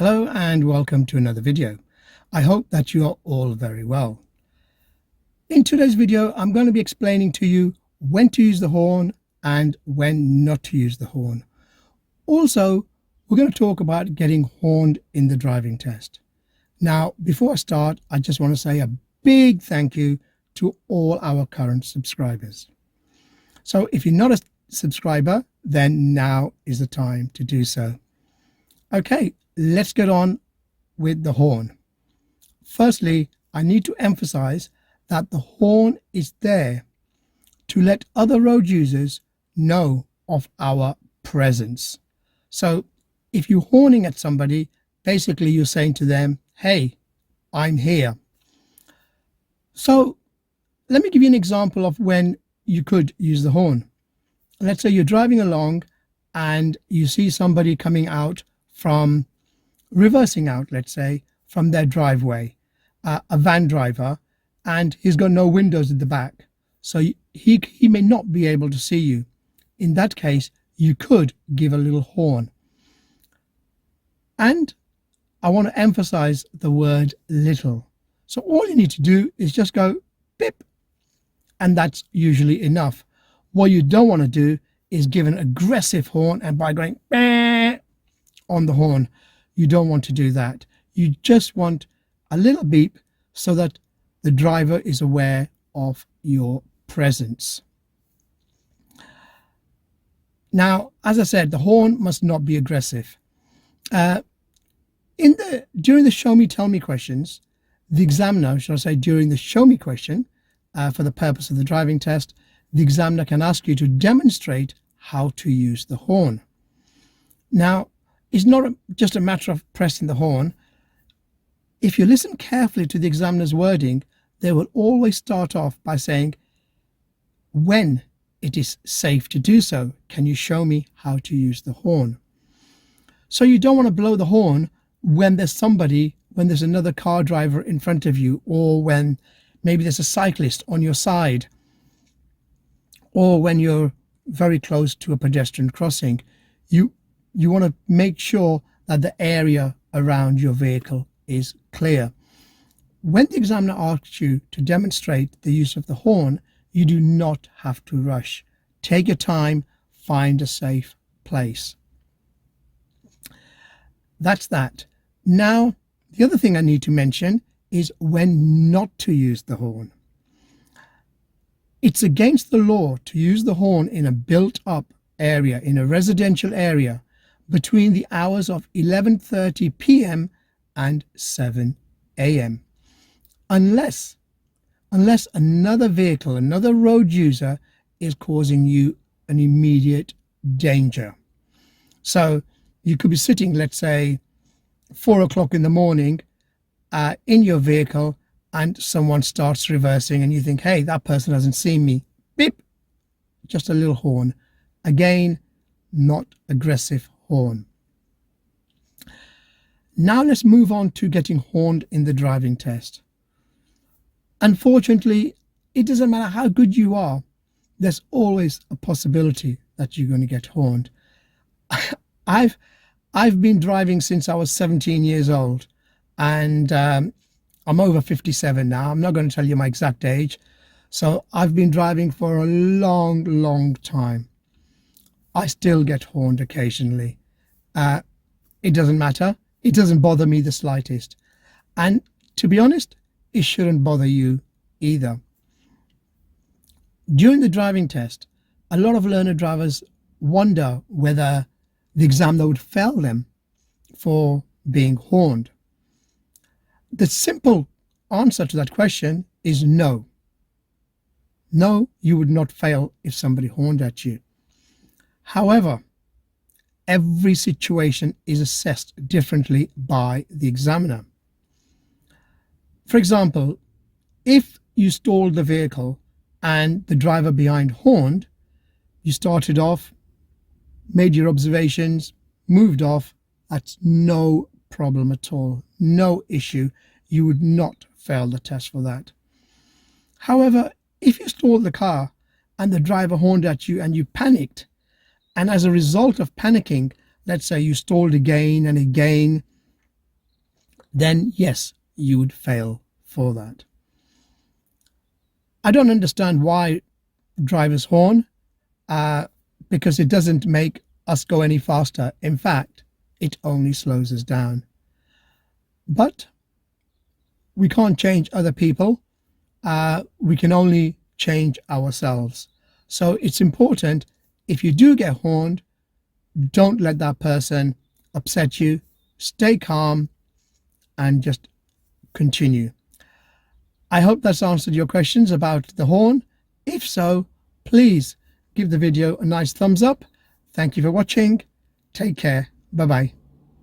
Hello and welcome to another video. I hope that you are all very well. In today's video, I'm going to be explaining to you when to use the horn and when not to use the horn. Also, we're going to talk about getting horned in the driving test. Now, before I start, I just want to say a big thank you to all our current subscribers. So if you're not a subscriber, then now is the time to do so. Okay, let's get on with the horn. Firstly, I need to emphasize that the horn is there to let other road users know of our presence. So if you're horning at somebody, basically you're saying to them, hey, I'm here. So let me give you an example of when you could use the horn. Let's say you're driving along and you see somebody coming out from reversing out, let's say, from their driveway, a van driver, and he's got no windows at the back. So he may not be able to see you. In that case, you could give a little horn. And I want to emphasize the word little. So all you need to do is just go beep, and that's usually enough. What you don't want to do is give an aggressive horn, and by going on the horn, you don't want to do that. You just want a little beep so that the driver is aware of your presence. Now, as I said, the horn must not be aggressive. During the show me tell me questions, the examiner, shall I say, during the show me question, for the purpose of the driving test, the examiner can ask you to demonstrate how to use the horn. Now, it's not just a matter of pressing the horn. If you listen carefully to the examiner's wording, they will always start off by saying, when it is safe to do so, can you show me how to use the horn? So you don't want to blow the horn when there's another car driver in front of you, or when maybe there's a cyclist on your side, or when you're very close to a pedestrian crossing. You want to make sure that the area around your vehicle is clear. When the examiner asks you to demonstrate the use of the horn, you do not have to rush. Take your time, find a safe place. That's that. Now, the other thing I need to mention is when not to use the horn. It's against the law to use the horn in a built-up area, in a residential area, between the hours of 11:30 p.m. and 7 a.m. unless another vehicle, another road user is causing you an immediate danger. So you could be sitting, let's say, 4 o'clock in the morning in your vehicle, and someone starts reversing and you think, hey, that person hasn't seen me. Beep, just a little horn. Again, not aggressive horn. Now let's move on to getting horned in the driving test. Unfortunately, it doesn't matter how good you are, there's always a possibility that you're going to get horned. I've been driving since I was 17 years old, and I'm over 57 now. I'm not going to tell you my exact age. So I've been driving for a long time. I still get horned occasionally. It doesn't matter. It doesn't bother me the slightest. And to be honest, it shouldn't bother you either. During the driving test, a lot of learner drivers wonder whether the examiner would fail them for being horned. The simple answer to that question is no. No, you would not fail if somebody horned at you. However, every situation is assessed differently by the examiner. For example, if you stalled the vehicle and the driver behind horned, you started off, made your observations, moved off, that's no problem at all, no issue. You would not fail the test for that. However, if you stalled the car and the driver horned at you and you panicked, and as a result of panicking, let's say you stalled again and again, then yes, you would fail for that. I don't understand why drivers horn, because it doesn't make us go any faster. In fact, it only slows us down. But we can't change other people. We can only change ourselves. So it's important, if you do get horned, don't let that person upset you. Stay calm and just continue. I hope that's answered your questions about the horn. If so, please give the video a nice thumbs up. Thank you for watching. Take care. Bye bye.